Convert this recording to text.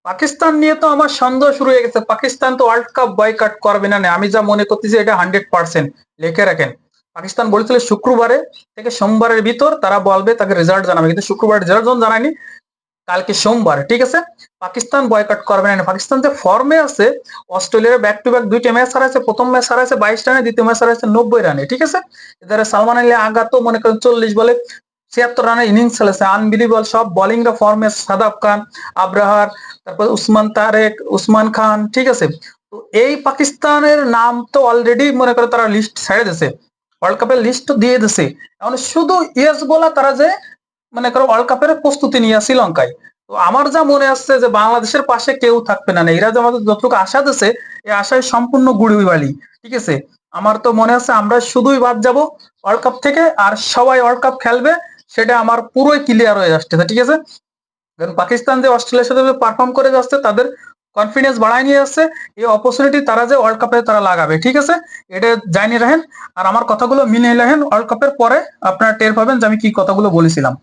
পাকিস্তান নিয়ে তো আমার সন্দেহ শুরু হয়ে গেছে। পাকিস্তান তো ওয়ার্ল্ড কাপ বয়কট করবে না। আমি যা মনে করতেছি এটা 100% লিখে রাখেন। পাকিস্তান বলেছিল শুক্রবারে থেকে সোমবারের ভিতর তারা বলবে, তাকে রেজাল্ট জানাবে, কিন্তু শুক্রবার রেজাল্ট যখন জানায়নি, কালকে সোমবার, ঠিক আছে। পাকিস্তান বয়কট করবে না। পাকিস্তান যে ফর্মে আছে, অস্ট্রেলিয়ার ব্যাক টু ব্যাক দুইটা ম্যাচ হারাইছে। প্রথম ম্যাচ হারাইছে 22 রানে, দ্বিতীয় ম্যাচ হারাইছে 90 রানে, ঠিক আছে। এদের সালমান আলী আগা তো মনে করেন 40 বলে 76 রানের ইনিংস খেলেছে, আনবিলিভেবল। সব বোলিং রা ফর্মে, সাদাব খান, আব্রাহার, তারপর উসমান তারেক, উসমান খান, ঠিক আছে। তো এই পাকিস্তানের নাম তো অলরেডি মনে করে তারা লিস্ট ছেড়ে দিয়েছে, ওয়ার্ল্ড কাপের লিস্ট তো দিয়ে দিছে। এখন শুধু ইয়েস বলা তারা যে মনে করো ওয়ার্ল্ড কাপের প্রস্তুতি নিয়ে শ্রীলঙ্কায়। তো আমার যা মনে আসছে যে বাংলাদেশের পাশে কেউ থাকবে না। এরা যে আমাদের যতটুকু আশা দিচ্ছে, এই আশায় সম্পূর্ণ গুড়িবালি, ঠিক আছে। আমার তো মনে আছে আমরা শুধুই বাদ যাব ওয়ার্ল্ড কাপ থেকে, আর সবাই ওয়ার্ল্ড কাপ খেলবে, সেটা আমার পুরোই ক্লিয়ার হয়ে আসছে, ঠিক আছে। কারণ পাকিস্তান যে অস্ট্রেলিয়ার সাথে পারফর্ম করে যাচ্ছে, তাদের কনফিডেন্স বাড়ায় নিয়ে যাচ্ছে। এই অপরচুনিটি তারা যে ওয়ার্ল্ড কাপে তারা লাগাবে, ঠিক আছে। এটা জানিয়ে রাখেন। আর আমার কথাগুলো মিলিয়ে রাখেন, ওয়ার্ল্ড কাপের পরে আপনারা টের পাবেন যে আমি কি কথাগুলো বলেছিলাম।